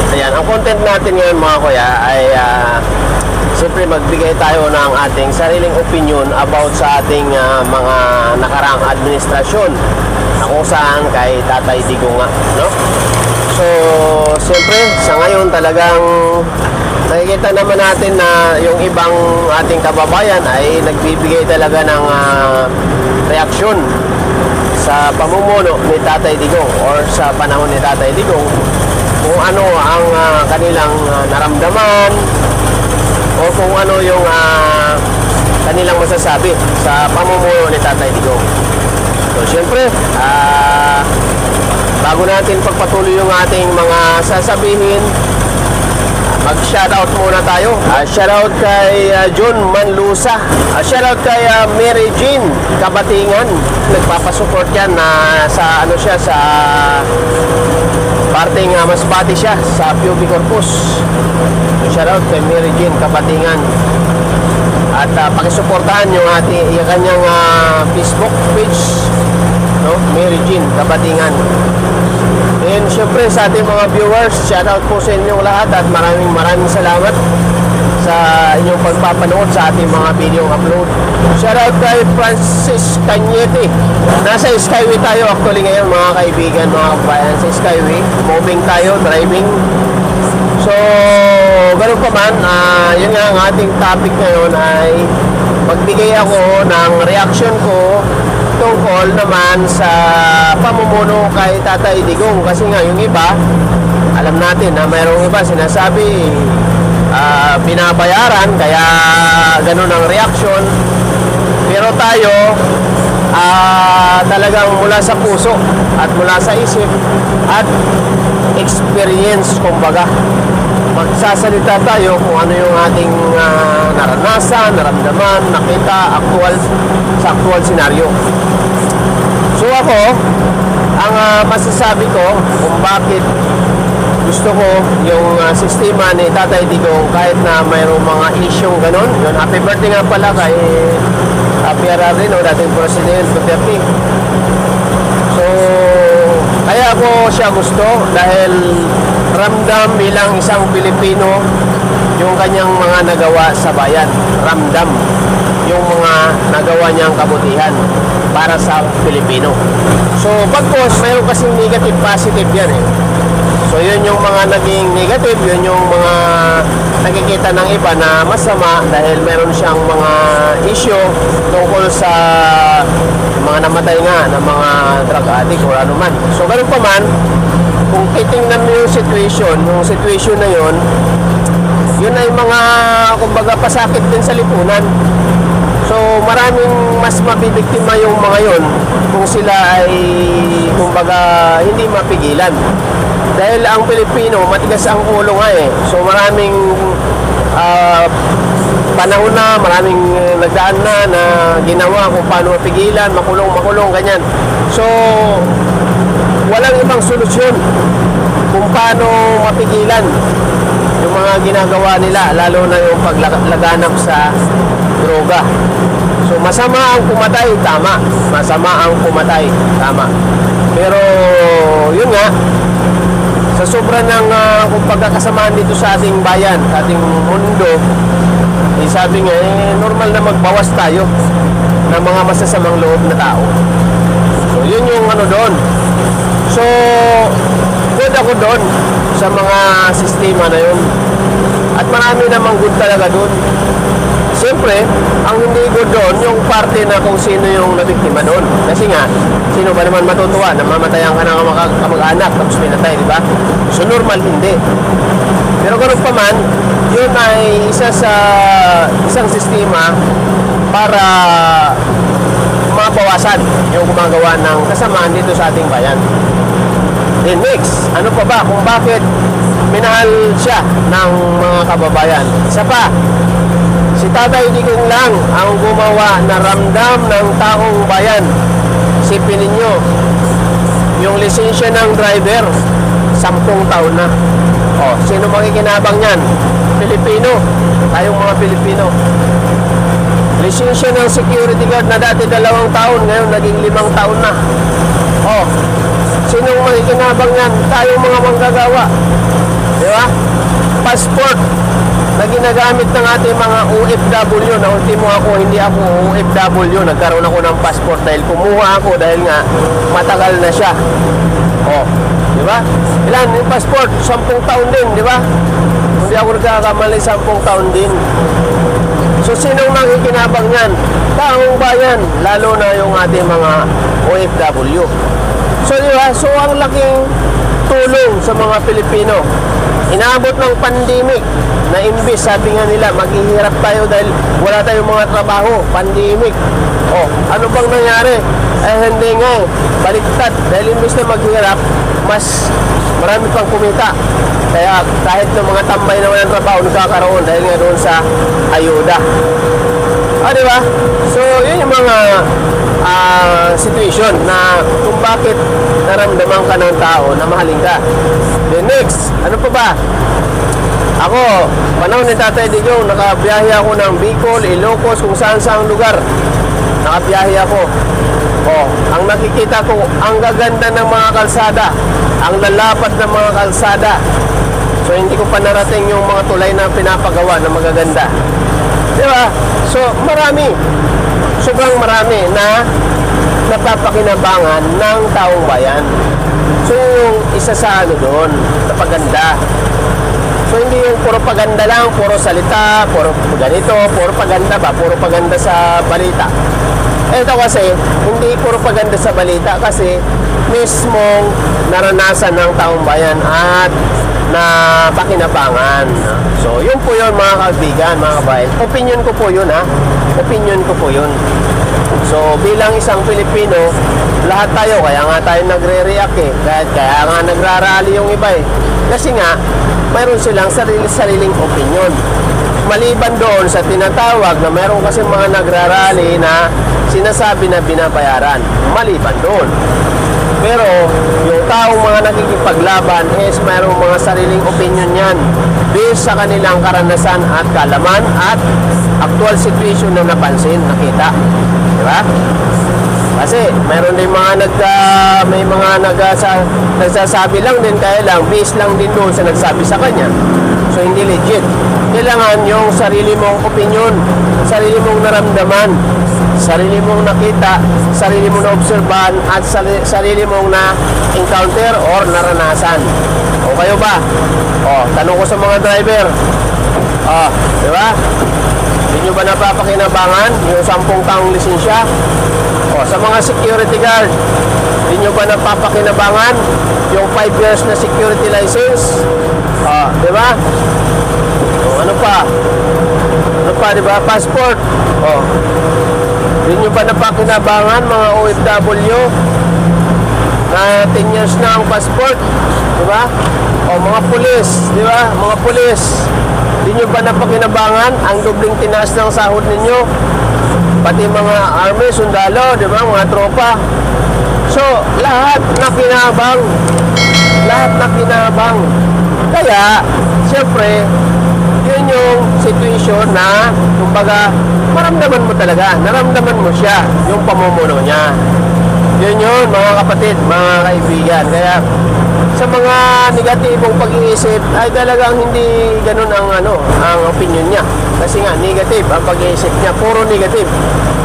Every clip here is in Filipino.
Ayan, ang content natin ngayon mga kuya ay siyempre magbigay tayo ng ating sariling opinion about sa ating mga nakaraang administrasyon na kung saan kay Tatay Digong nga, no? So, siyempre sa ngayon talagang nakikita naman natin na yung ibang ating kababayan ay nagbibigay talaga ng reaksyon sa pamumuno ni Tatay Digong or sa panahon ni Tatay Digong, kung ano ang kanilang naramdaman o kung ano yung kanilang masasabi sa pamumuno ni Tatay Digong. So syempre, bago natin pagpatuloy yung ating mga sasabihin, mag-shoutout muna tayo. Shoutout kay John Manlusa. Shoutout kay Mary Jean Kabatingan. Nagpapasupport yan na sa ano siya, sa parting Masbate siya sa PUP Corpus. Shoutout kay Mary Jean Kabatingan. At pakisuportahan yung kanyang Facebook page, no? Mary Jean Kabatingan. And syempre sa ating mga viewers, shoutout po sa inyong lahat at maraming salamat sa inyong pagpapanood sa ating mga video upload. Shoutout kay Francis Cañete. Nasa Skyway tayo actually ngayon mga kaibigan, mga kabayan. Sa Skyway, moving tayo, driving. So, ganun pa man, yun nga ang ating topic ngayon ay magbigay ako ng reaction ko tungkol naman sa pamumuno kay Tatay Digong. Kasi nga yung iba, alam natin na mayroong iba sinasabi binabayaran kaya ganun ang reaction. Pero tayo talagang mula sa puso at mula sa isip at experience, kumbaga magsasalita tayo kung ano yung ating naranasan, naramdaman, nakita, sa actual scenario. So ako, ang masasabi ko kung bakit gusto ko yung sistema ni Tatay Digong kahit na mayroong mga isyong ganun. Yun, happy birthday nga pala kay PRR, no, dating President Duterte. So, kaya ako siya gusto dahil ramdam bilang isang Pilipino yung kanyang mga nagawa sa bayan. Ramdam yung mga nagawa niyang kabutihan para sa Pilipino. So, pagkos, mayroon kasing negative, positive yan eh. So, yun yung mga naging negative, yun yung mga nakikita ng iba na masama dahil meron siyang mga issue tungkol sa mga namatay nga ng mga drug addict o ano man. So, ganun pa man, kung titingnan mo yung situation na yun ay mga, kumbaga, pasakit din sa lipunan. So, maraming mas mabibiktima yung mga yon kung sila ay, kumbaga, hindi mapigilan. Dahil ang Pilipino, matigas ang ulo nga eh. So, maraming panahon na, maraming nagdaan na ginawa kung paano mapigilan, makulong, ganyan. So, walang ibang solusyon kung paano mapigilan yung mga ginagawa nila, lalo na yung paglaganap sa droga. So, masama ang pumatay, tama. Masama ang pumatay, tama. Pero, yun nga, sa sobra ng pagkakasamaan dito sa ating bayan, sa ating mundo, sabi nga, normal na magbawas tayo ng mga masasamang loob na tao. So, yun yung ano doon. So, good ako doon sa mga sistema na yun. At marami namang good talaga doon. Siyempre, ang hindi good doon, yung parte na kung sino yung nabiktima doon. Kasi nga, sino ba naman matutuwa na mamatayan ka ng kamag-anak tapos pinatay, di ba? So, normal, hindi. Pero ganun pa man, yun ay isa sa isang sistema para mabawasan yung gumagawa ng kasamaan dito sa ating bayan. Then next, ano pa ba kung bakit minahal siya ng mga kababayan? Isa pa, si Tatay Digong lang ang gumawa na ramdam ng taong bayan. Isipin ninyo, yung lisensya ng driver, 10 taon na. O, sino makikinabang yan? Pilipino. Tayong mga Pilipino. Lisensya ng security guard na dati 2 taon, ngayon naging 5 taon na. O, sinong makikinabang yan? Tayong mga manggagawa. Di ba? passport na ginagamit ng ating mga OFW. Na ultimo ako, hindi ako OFW, nagkaroon ako ng passport dahil kumuha ako dahil nga matagal na siya. Oh, di ba? Ilan yung passport? 10 taon din, di ba? Hindi ako nagkakamali, 10 taon din. So sinong makikinabang niyan? Taong bayan, lalo na yung ating mga OFW. So di ba? So ang laking tulong sa mga Pilipino. Inaabot ng pandemic na imbis, sabi nga nila, maghihirap tayo dahil wala tayong mga trabaho. Pandemic. Oh, ano bang nangyari? Eh hindi nga eh. Baliktad. Dahil imbis na maghihirap, mas marami pang kumita. Kaya kahit ng mga tambay na walang trabaho, nagkakaroon dahil nga doon sa ayuda. Ah, di ba? So, yun yung mga situation na kung bakit naramdaman ka ng tao na mahalin ka. Then next, ano pa ba? Ako, panahon ni Tatay Digong, nakabiyahe ako ng Bicol, Ilocos, kung saan-saang lugar. Nakabiyahe ako. Oh, ang nakikita ko, ang gaganda ng mga kalsada, ang lalapat ng mga kalsada. So, hindi ko pa narating yung mga tulay na pinapagawa na magaganda. Di ba? So, marami. Sobrang marami na napapakinabangan ng taong bayan. So, yung isa sa ano doon, napaganda. So, hindi yung puro paganda lang, puro salita, puro ganito, puro paganda ba, puro paganda sa balita. Ito kasi, hindi puro paganda sa balita kasi mismong naranasan ng taong bayan at na pakinabangan. So, yun po yun mga kaibigan, mga kabayan. Opinion ko po yun ha. Opinion ko po yun. So, bilang isang Pilipino, lahat tayo, kaya nga tayo nagre-react eh. Kaya nga nagrarally yung iba eh. Kasi nga, mayroon silang sariling opinion. Maliban doon sa tinatawag na mayroon kasi mga nagrarally na sinasabi na binabayaran. Maliban doon. Pero yung taong mga nakikipaglaban is mayroong mga sariling opinion yan based sa kanilang karanasan at kalaman at actual situation na napansin, nakita. Diba? Kasi mayroon din mga nagsasabi lang din, kaya lang based lang din doon sa nagsabi sa kanya. So hindi legit. Kailangan yung sarili mong opinion, sarili mong naramdaman, sarili mong nakita, sarili mong na-obserbahan at sarili mong na-encounter or naranasan. O kayo ba? O, tanong ko sa mga driver. O, di ba? Hindi nyo ba napapakinabangan yung 10 taong lisensya? O, sa mga security guard, hindi nyo ba napapakinabangan yung 5 years na security license? O, di ba? O, ano pa? Ano pa, di ba? Passport. O, hindi nyo ba napakinabangan mga OFW na 10 years na ang passport, di ba? O mga pulis, di ba? Mga pulis, hindi nyo ba napakinabangan ang dobling tinaas ng sahod ninyo? Pati mga army, sundalo, di ba? Mga tropa. So, lahat na kinabang. Lahat na kinabang. Kaya, siyempre, yun yung situation na, kumbaga, maramdaman mo talaga, naramdaman mo siya, yung pamumuno niya. Yun yun, mga kapatid, mga kaibigan. Kaya, sa mga negatibong pag-iisip, ay talagang hindi ganun ang opinion niya. Kasi nga, negative ang pag-iisip niya, puro negative.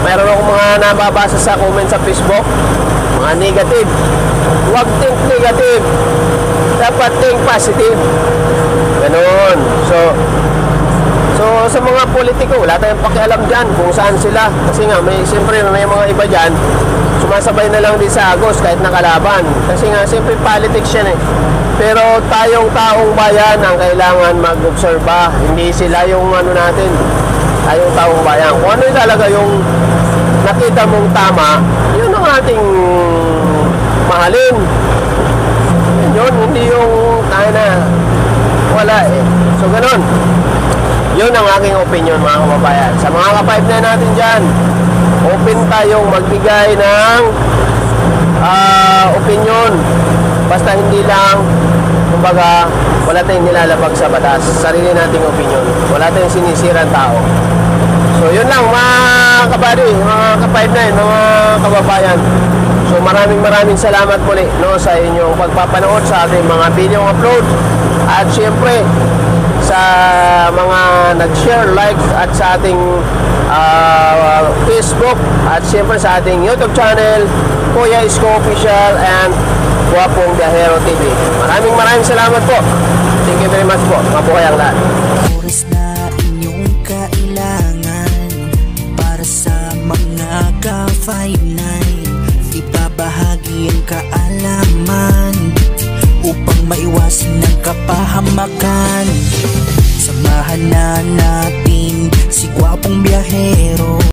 Mayroon akong mga nababasa sa comment sa Facebook, mga negative. Huwag think negative. Dapat think positive. Ganun. So sa mga politiko, wala tayong pakialam dyan kung saan sila. Kasi nga, siyempre may mga iba dyan, sumasabay na lang din sa agos kahit nakalaban. Kasi nga, siyempre politics yan eh. Pero tayong taong bayan ang kailangan mag-obserba. Hindi sila yung natin. Tayong taong bayan. Kung ano talaga yung nakita mong tama, yun ang ating mahalin. Yun, hindi yung tayo na wala eh. So, ganun. Yun ang aking opinion, mga kababayan. Sa mga ka-5 na natin dyan, open tayong magbigay ng opinion. Basta hindi lang, kumbaga, wala tayong nilalabag sa batas. Sarili nating opinion. Wala tayong sinisirang tao. So, yun lang, mga kabady, mga ka-5 na yun, mga kababayan. So, maraming salamat muli sa inyong pagpapanood sa ating mga video upload. At syempre, sa mga nag-share, likes at sa ating Facebook at siyempre sa ating YouTube channel, Kuya Isko Official and Guwapong Biyahero TV. Maraming salamat po. Thank you very much po. Mabuhay ang lahat. Oras na inyong kailangan para sa mga ka-59, ibabahagi ang kaalaman upang maiwasan ng kapahamakan. Samahan na natin si Guwapong Biyahero.